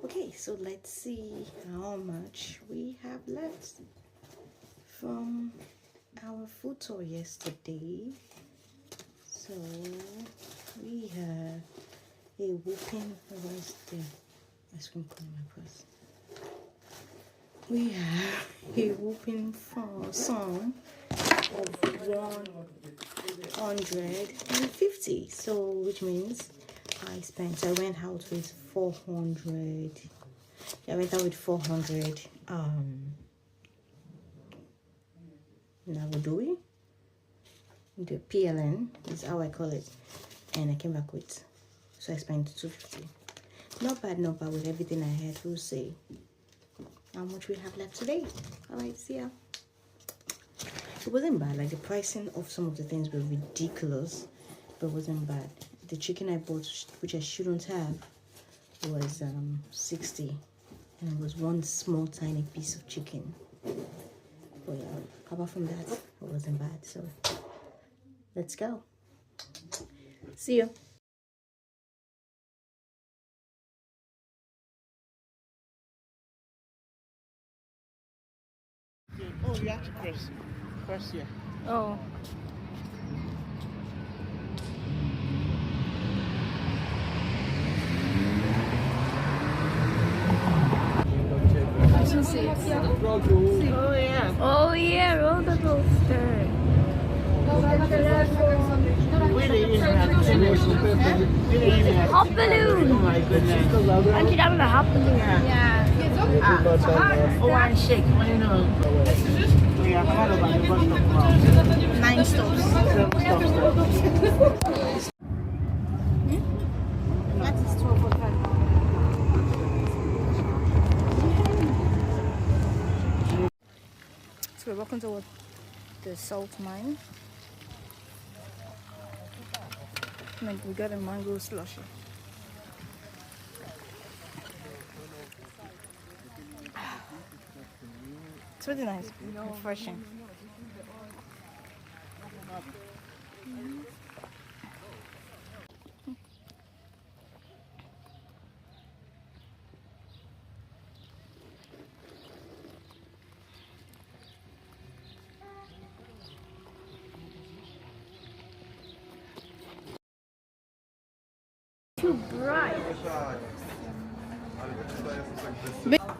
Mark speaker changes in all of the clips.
Speaker 1: Okay, so let's see how much we have left from our food tour yesterday. So we have a whooping, what is the ice cream cone in my purse? We have a whooping for sum of 150. So which means I went out with 400. I went out with 400 Nabudui. The PLN is how I call it, and I came back with, so I spent 250. Not bad with everything I had. We'll see how much we have left today. All right, see ya. It wasn't bad. Like the pricing of some of the things were ridiculous, but it wasn't bad. The chicken I bought, which I shouldn't have, was 60, and it was one small tiny piece of chicken. But yeah, apart from that, it wasn't bad. So let's go. See you.
Speaker 2: Oh, you have to cross here.
Speaker 1: Oh. Oh yeah, roller coaster. Hot balloon.
Speaker 2: Oh my goodness.
Speaker 1: Aren't you down on the hot balloon?
Speaker 2: Yeah. Oh, and shake. What do you know? We have had about the bus stop now.
Speaker 1: 9 stops.
Speaker 2: 7 stops now.
Speaker 1: That is 12:45. So we're walking toward the salt mine. And we got a mango slushy. It's really nice, refreshing. Too bright.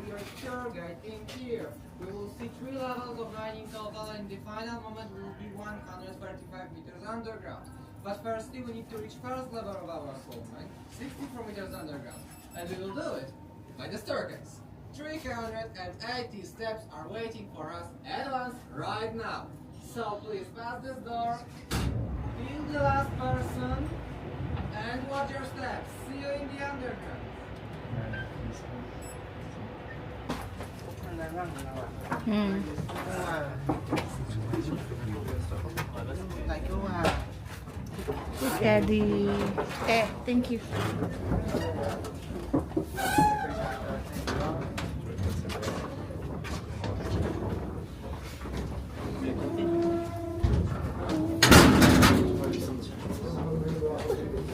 Speaker 3: Your tour guide in here. We will see 3 levels of mining total, and the final moment will be 135 meters underground. But firstly, we need to reach first level of our salt mine, 64 meters underground. And we will do it by the staircase. 380 steps are waiting for us advanced right now. So please pass this door, feel the last person, and watch your steps. See you in the underground.
Speaker 1: Look at the thank you.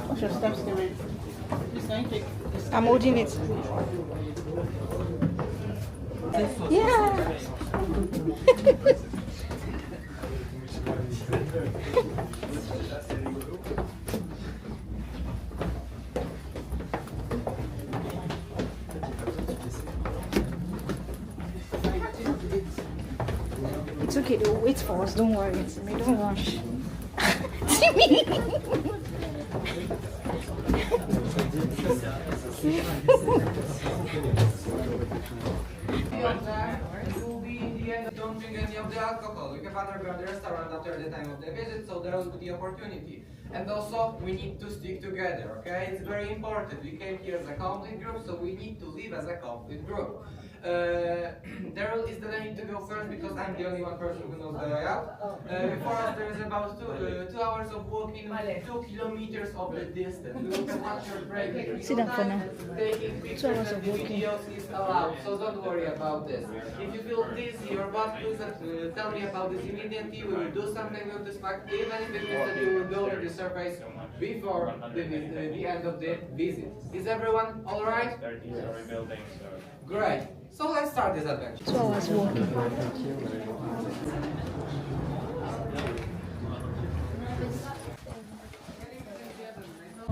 Speaker 2: What's your steps doing?
Speaker 1: I'm holding it. Yeah. It's okay, they'll wait for us, don't worry. We don't rush. Timmy!
Speaker 3: Don't drink any of the alcohol. We have underground restaurant after the time of the visit, so there will be the opportunity. And also, we need to stick together, okay? It's very important. We came here as a complete group, so we need to live as a complete group. Daryl is the need to go first because I'm the only one person who knows the way out. Before us there is about 2 hours of walking, 2 kilometers of the distance. We will have your break.
Speaker 1: Sit down for now.
Speaker 3: Taking pictures and videos is allowed, so don't worry about this. If you feel dizzy or what, please tell me about this immediately. We will do something with this fact, even if it means that you will go to the surface before the end of the visit. Is everyone all right?
Speaker 4: Rebuilding, so.
Speaker 3: Great. So let's start this adventure.
Speaker 1: 2 hours walking.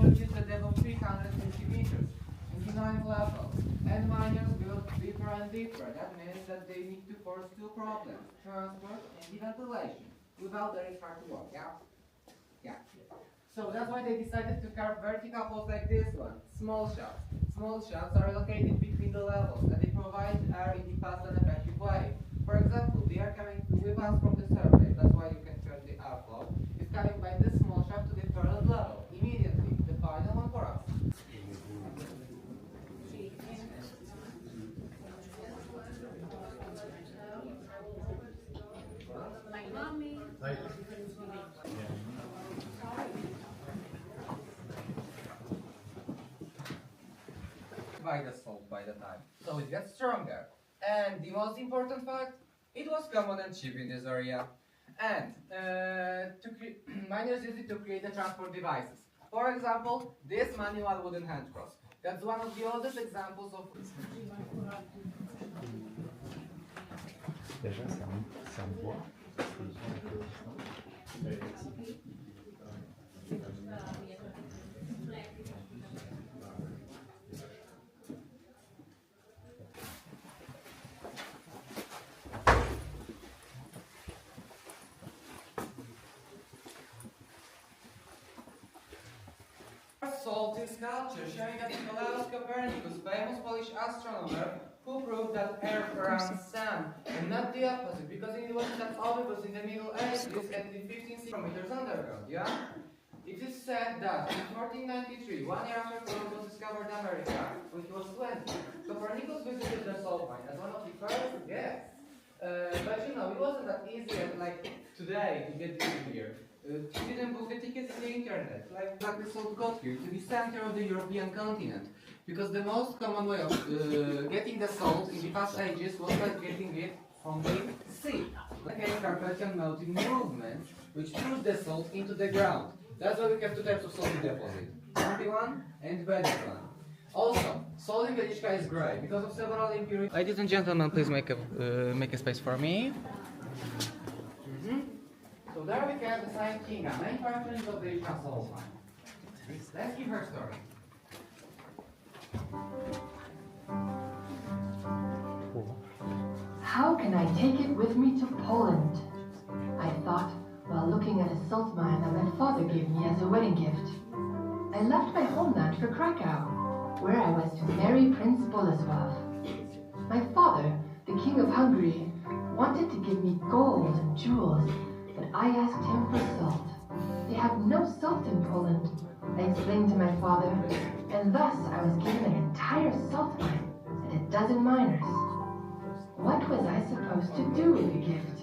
Speaker 3: Reached the depth of 350 meters in the ninth level, and miners build deeper and deeper. That means that they need to force two problems: transport and ventilation. Without that, it's hard to walk. Yeah. So that's why they decided to carve vertical holes like this one, small shafts. Small shafts are located between the levels, and they provide air in the fast and effective way. For example, the air coming with us from the surface, that's why you can turn the airflow, is coming by this small shaft to the third level, immediately, the final one for us. By the salt by the time, so it gets stronger. And the most important fact, it was common and cheap in this area. And miners use it to create the transport devices. For example, this manual wooden hand cross. That's one of the oldest examples of.
Speaker 4: Déjà, ça me voit.
Speaker 3: Salty sculpture showing that Nicolaus Copernicus, famous Polish astronomer, who proved that Earth runs sun and not the opposite, because it wasn't that obvious in the Middle Ages and in 15 kilometers underground, yeah? It is said that in 1493, 1 year after Columbus discovered America, when he was 20, Copernicus visited the salt mine as one of the first guests. But you know, it wasn't that easy as like today to get here. He didn't book the tickets on the internet, like the salt got here, to the center of the European continent. Because the most common way of getting the salt in the past ages was by getting it from the sea. Like a Carpathian melting movement, which pushed the salt into the ground. That's why we have two types of salt deposit. Salty one and bedded one. Also, salt in Wieliczka is grey because of several impurities. Ladies and gentlemen, please make a space for me. So there we have the Saint Kinga, main functions of the Wieliczka Salt Mine. Let's hear her story.
Speaker 5: How can I take it with me to Poland? I thought while looking at a salt mine that my father gave me as a wedding gift. I left my homeland for Krakow, where I was to marry Prince Bolesław. My father, the King of Hungary, wanted to give me gold and jewels, but I asked him for salt. They have no salt in Poland, I explained to my father, and thus I was given an entire salt mine and a dozen miners. What was I supposed to do with the gift?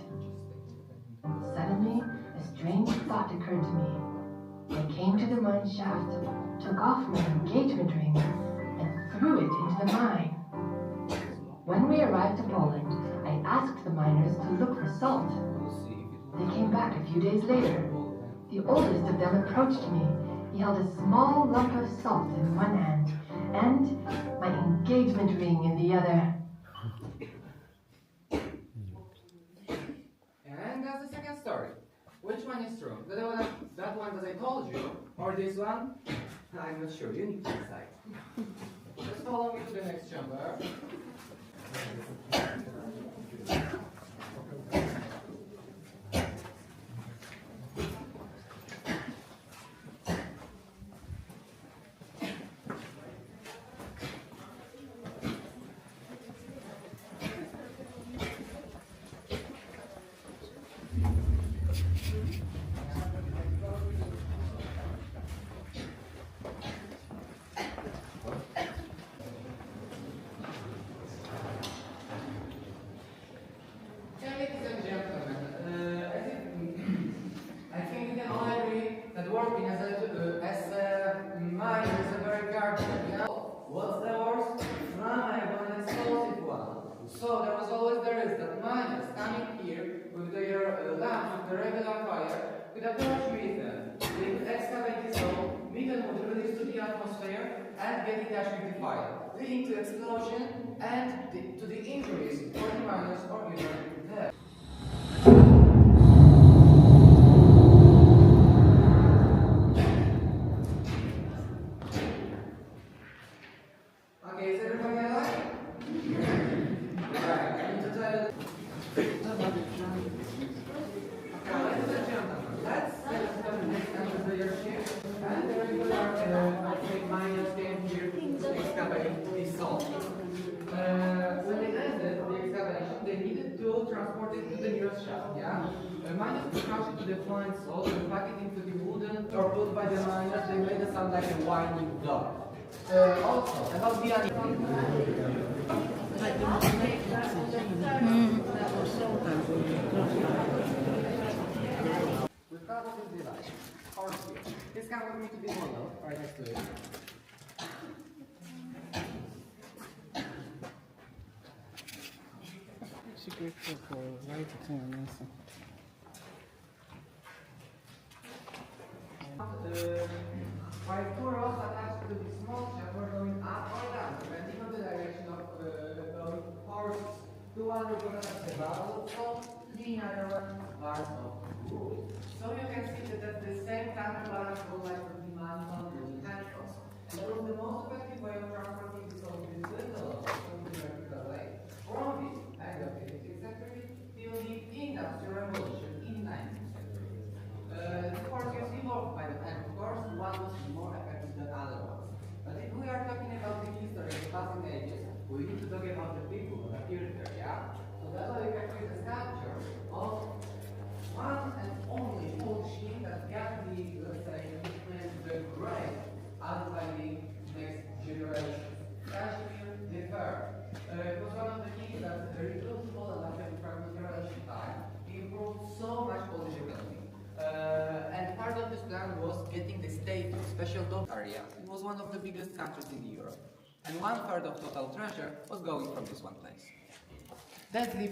Speaker 5: Suddenly, a strange thought occurred to me. I came to the mine shaft, took off my engagement ring, and threw it into the mine. When we arrived to Poland, I asked the miners to look for salt. They came back a few days later. The oldest of them approached me. He held a small lump of salt in one hand and my engagement ring in the other.
Speaker 3: And that's the second story. Which one is true? That one that I told you, or this one? I'm not sure. You need to decide. Just follow me to the next chamber. What's the worst? I want an explosive one. So there is that miners coming here with their lamp, with the regular fire, with a torch with them. They excavate this hole, and get in touch with the fire, leading to explosion and to the injuries for the miners or even death. Okay, is everybody alive? Right, I need to tell you. Okay, ladies and gentlemen, let's get to the next chandelier shift. And the regular miners came here to excavate the salt. When they ended the excavation, they needed to transport it to the nearest shaft, yeah? Miners would crush it to the fine salt and pack it into the wooden or put by the miners, they made it sound like a winding dog. Also, about the with Kraków is the light. Horse here. Please come with me to the window, right next to it. While two rods attached to the small shaft were going up or down, depending on the direction of going horses. The one represents the barrel of salt, the other one bars of wood. So you can see that at the same counterbalance goes like the manual and the handles. And that was the most effective way of transporting the salt in the little from the vertical lake. From the end of the 18th century till the Industrial Revolution in the 19th century. The forces evolved by the time, of course, one was more effective than other ones. But if we are talking about the history of the passing ages, we need to talk about the people who appeared there, yeah? So that's why we can create a sculpture of one and only old machine that got the, let's say, the grade out by the next generation. Kashmir the Third. It was one of the kings that reduced Poland after the fragmentation time. He improved so much politically. And part of this plan was getting the state special dome area. It was one of the biggest countries in Europe. And 1/3 of total treasure was going from this one place. That's the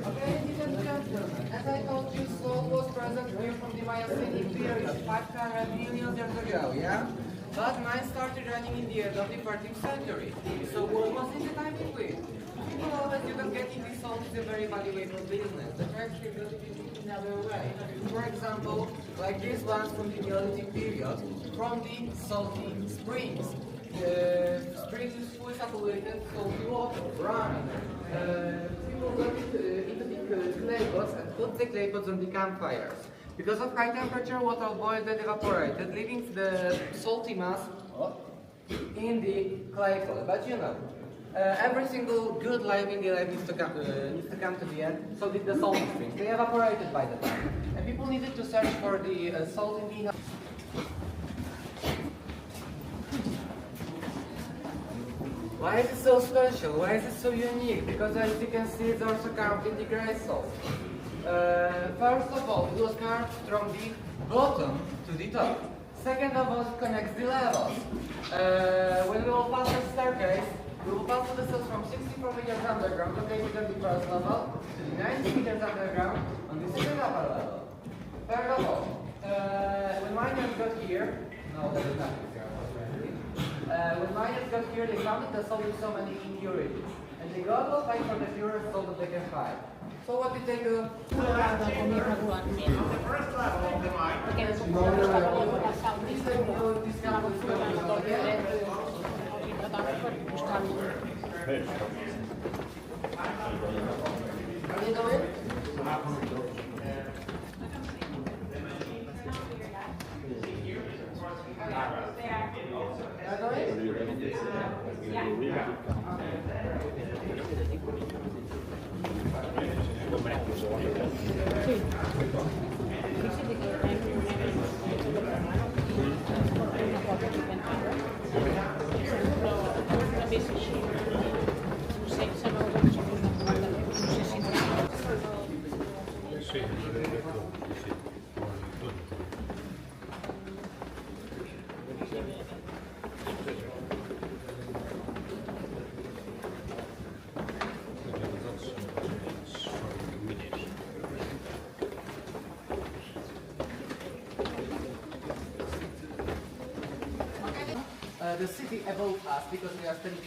Speaker 3: Okay, ladies and gentlemen, as I told you, salt was present here from the Miocene period, 500 million years ago, yeah? But mines started running in the end of the 13th century. So what was in the time between? People always knew that getting the salt is a very valuable business. The French built it in another way. For example, like these ones from the Neolithic period, from the salty springs. The springs is fully saturated, salty water, running. People got into the clay pots and put the clay pots on the campfires. Because of high temperature, water boiled and evaporated, leaving the salty mass in the clay pot. But you know, every single good life in the life needs to come to the end. So did the salty springs. They evaporated by the time, and people needed to search for the salt in the. Why is it so special? Why is it so unique? Because as you can see, it's also carved in the grey salt. First of all, it was carved from the bottom to the top. Second of all, it connects the levels. When we will pass the staircase, we will pass the cells from 64 meters underground, located at the first level, to the 90 meters underground on the second upper level. Third of all, when miners got here, no, there is nothing here, unfortunately. When miners got here, they found that the salt with so many impurities. And the god will fight for the purest salt that they can find. So what did they do?
Speaker 2: On the first level of the mine,
Speaker 3: Are they going? the city above us, because we are standing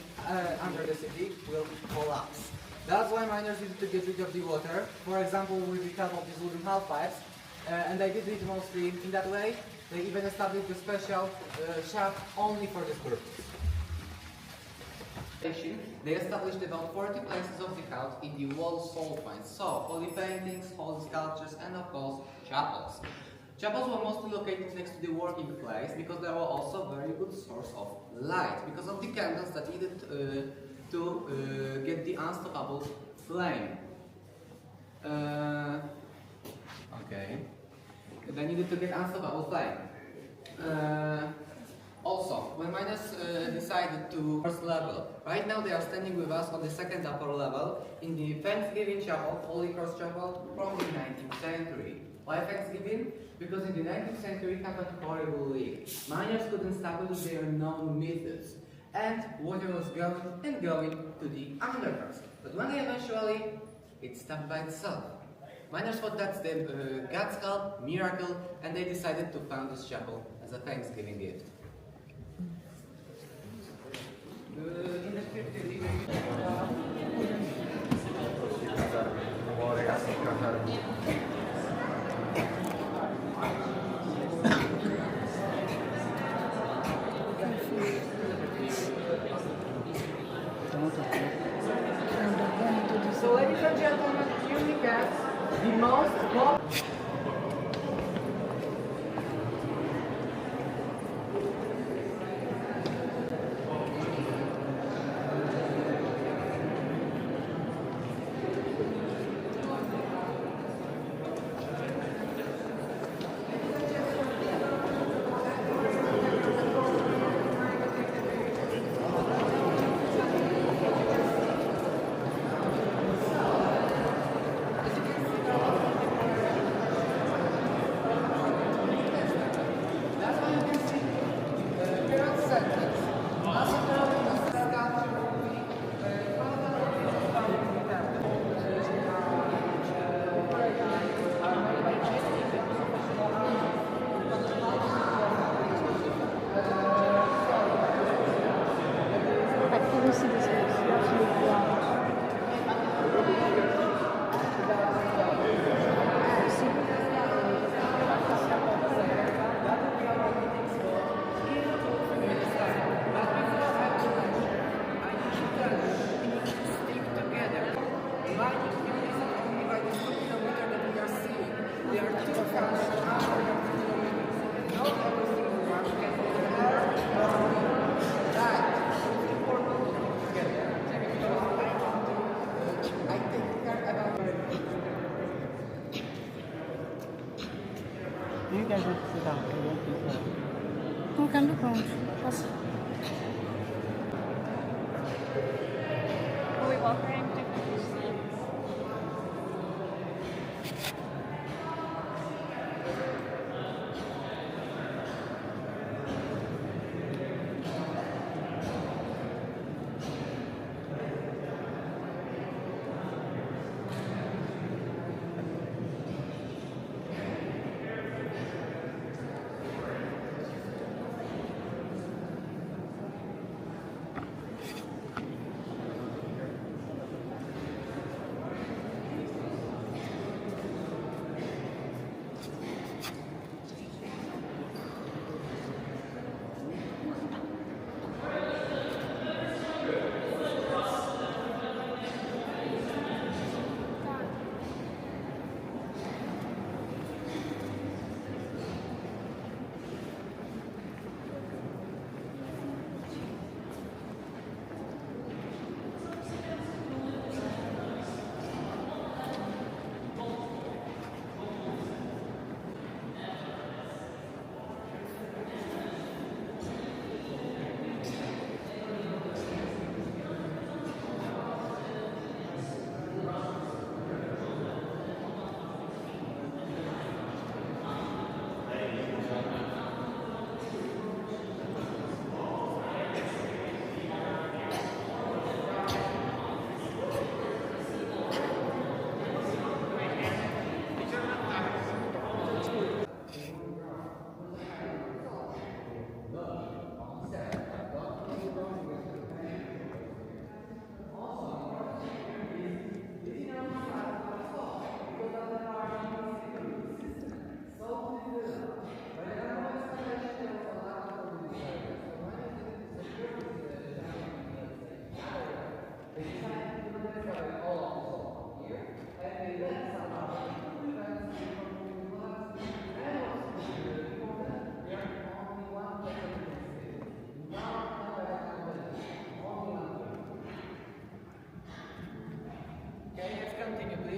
Speaker 3: under the city, will collapse. That's why miners needed to get rid of the water, for example with the help of these wooden half pipes, and they did it mostly in that way. They even established a special shaft only for this purpose. They established about 40 places of the cult in the Wieliczka Salt Mine, so holy paintings, holy sculptures, and of course chapels. Chapels were mostly located next to the working place because they were also a very good source of light, because of the candles that needed to get the unstoppable flame. Okay. They needed to get unstoppable flame. Also, when miners decided to first level, right now they are standing with us on the second upper level in the Thanksgiving Chapel, Holy Cross Chapel from the 19th century. Why Thanksgiving? Because in the 19th century happened a horrible leak. Miners couldn't establish their known methods, and water was going and going to the underground. But one day eventually, it stopped by itself. Miners thought that's the God's help, miracle, and they decided to found this chapel as a Thanksgiving gift. In the 50s, so ladies and gentlemen, here we get the most
Speaker 2: You guys have to sit down. I won't be here.
Speaker 1: Não quero pronto. Posso?
Speaker 6: Will we walk around?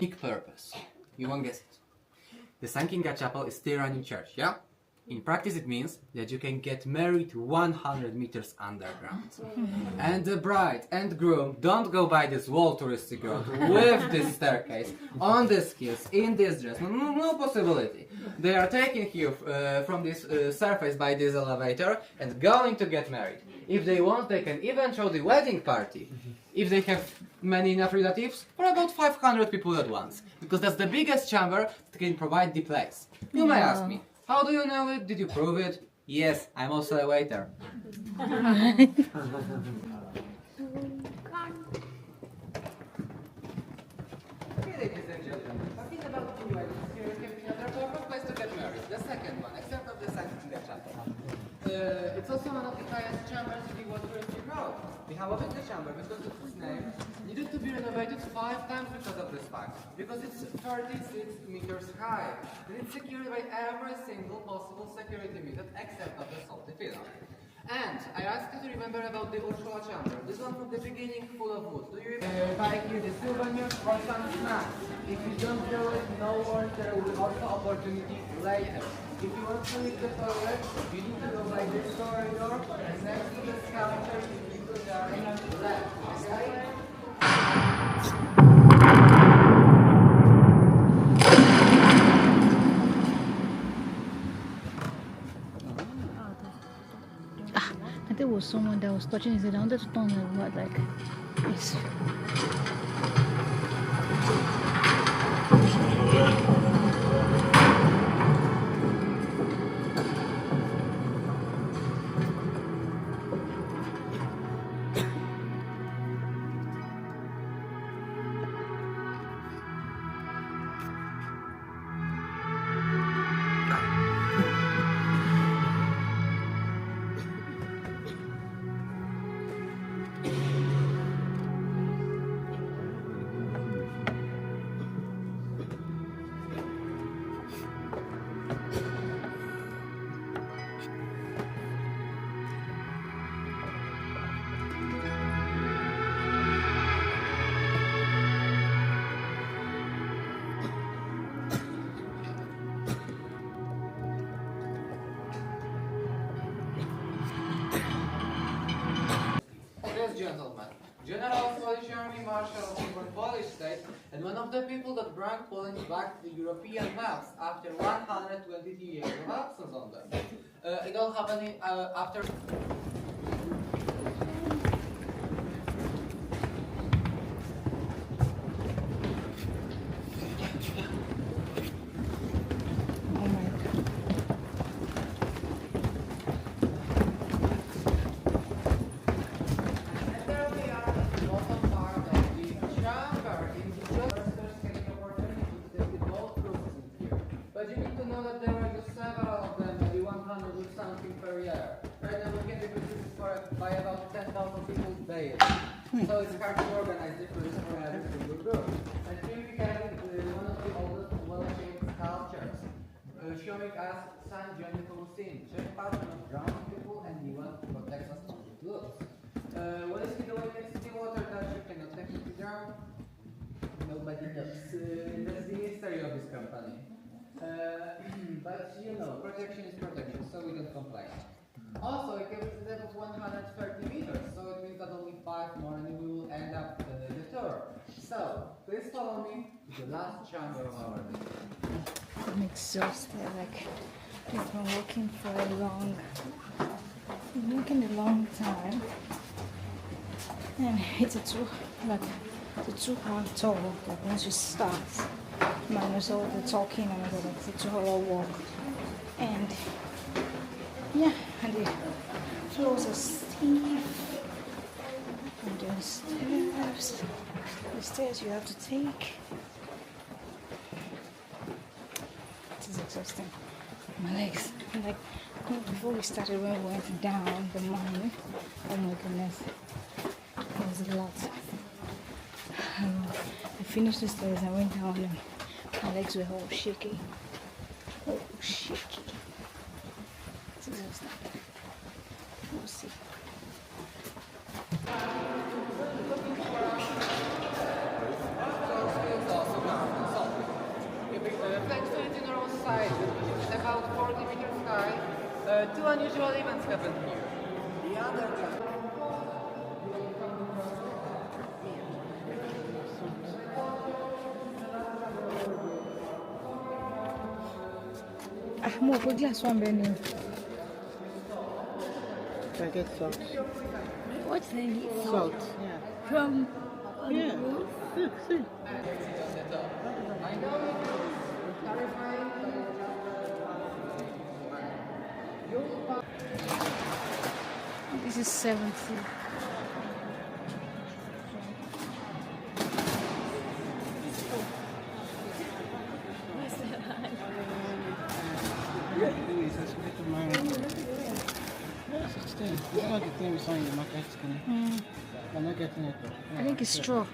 Speaker 3: unique purpose. You won't guess it. The St. Kinga Chapel is still running church, yeah? In practice it means that you can get married 100 meters underground. And the bride and groom don't go by this wall touristic road with this staircase, on these skills, in this dress. No possibility. They are taking you from this surface by this elevator and going to get married. If they want, they can even show the wedding party. If they have many enough relatives, for about 500 people at once. Because that's the biggest chamber that can provide the place. You may ask me, how do you know it? Did you prove it? Yes, I'm also a waiter. Ladies and gentlemen, talking about the weddings, here can be another perfect place to get married. The second one, except of the St. Kinga Chapel. It's also one of the highest chambers in the World Touristic Road. We have opened the chamber because of its name needed to be renovated 5 times because of this fact. Because it's 36 meters high. And it's secured by every single possible security method except of the salty pillar. And I asked you to remember about the Ursula chamber. This one from the beginning full of wood. Do you remember? Buy here the souvenirs or some snacks. If you don't do it, no worries, there will be also opportunity later. If you want to leave the toilet, you need to go by this corridor and next to the counter you need to turn left. Okay?
Speaker 1: I think it was someone that was touching his head. I wanted to turn or what, like, it's...
Speaker 3: Gentlemen, General Polish Army Marshal of Polish state and one of the people that brought Poland back to the European maps after 120 years of absence on them. It all happened after... by about 10,000 people daily. So it's hard to organize different for every single group. And here we have one of the oldest well-shaped sculptures showing us Saint John Nepomucene, chief patron of drowning people and the one who protects us from the floods. What is he doing next to the water that you cannot technically drown? Nobody knows. That's the history of this company. But you know, protection is protection, so we don't complain. Also, it gives a depth of 130 meters, so it means that only 5 more and we will end up the tour. So, please follow me to the last chamber of our day.
Speaker 1: I'm exhausted, like, we've been working for a long time. And it's a 2-hour tour, like once you start, minus all the talking and all that, it's a 2-hour walk. And yeah, and the floors are steep, and there's the stairs you have to take. It is exhausting. My legs, like, before we started, when we went down the mine, oh my goodness, it was a lot. I finished the stairs, I went down, and my legs were all shaky. Oh, shaky. It's exhausting. We'll see.
Speaker 3: reflects on it in our side, which is about 40 meters high. Two unusual events happened here. The underground.
Speaker 2: More for glass one venue.
Speaker 6: I get salt.
Speaker 2: What's the
Speaker 6: Salt. Yeah.
Speaker 2: From
Speaker 6: Yeah. Look, see.
Speaker 2: This is 70.
Speaker 6: It's not the thing we saw in the market skin. We're not getting it.
Speaker 2: I think it's straw.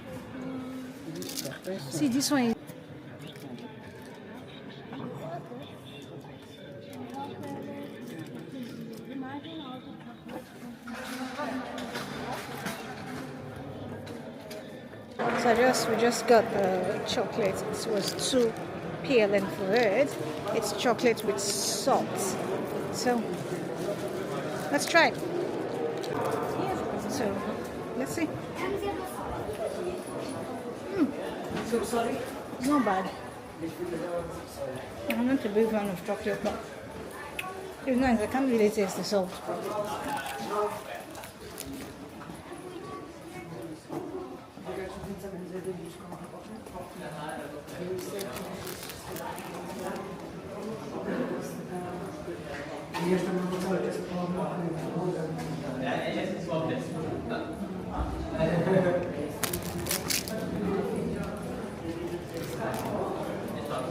Speaker 6: It's expensive.
Speaker 2: See, this one is. So we just got the chocolate. It was 2 PLN for it. It's chocolate with salt. So let's try it. So let's see. It's not bad. I'm not a big fan of chocolate, but it's nice. I can't really taste the salt.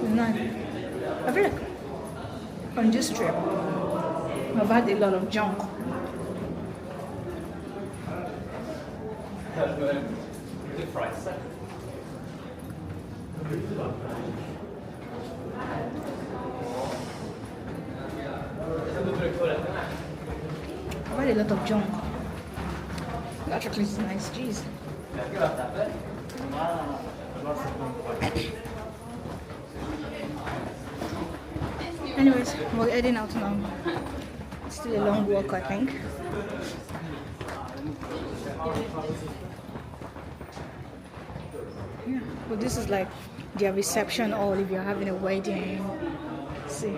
Speaker 2: It's nice. I feel like on this trip, I've had a lot of junk. I've had a lot of junk. That chocolate is nice, jeez. Anyways, we're heading out now. It's still a long walk, I think. Yeah, but this is like their reception hall if you're having a wedding. See.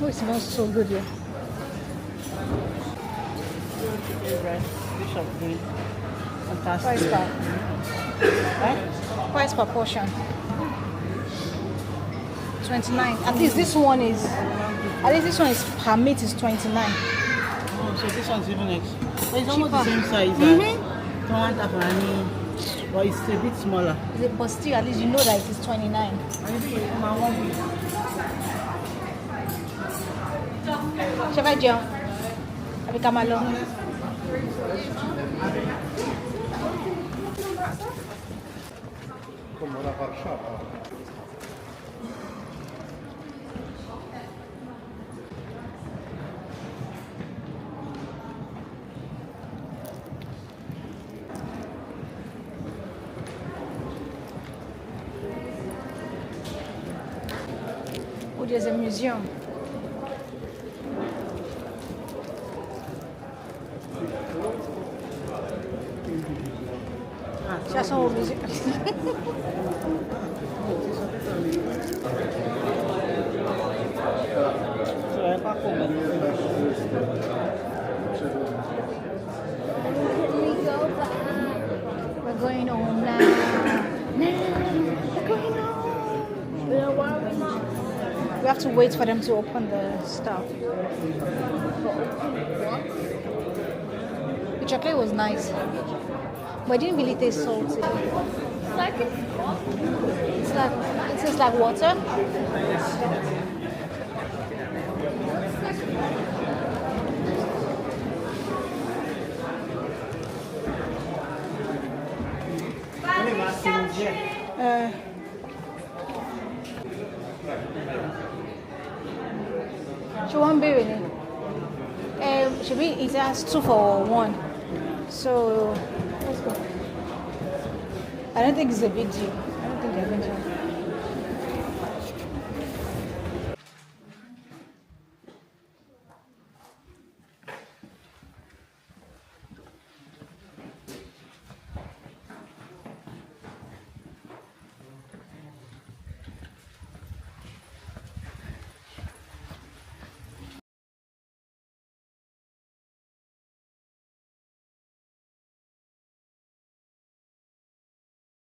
Speaker 2: Oh, it smells so good here.
Speaker 6: Bishop Green.
Speaker 2: Price
Speaker 6: Fantastic.
Speaker 2: per price per portion. 29. At least this one is per meat is 29.
Speaker 6: Oh, so this one's even next. But it's almost
Speaker 2: Cheaper.
Speaker 6: the same size as Toronto Farani, but it's a bit smaller.
Speaker 2: But still, at least you know that it is 29. Ṣé fẹ́ jẹun? Àbí ká máa lọ?
Speaker 4: Come la Warszawa.
Speaker 2: Oh, there's a museum. Já são o museu. We're going home now. We're going home. Why are we not? We have to wait for them to open the stuff. The chocolate was nice, but it didn't really taste salty. It tastes like water. She won't be with me. Should be it has 2 for 1. So let's go. I don't think it's a big deal. I don't think they're going to.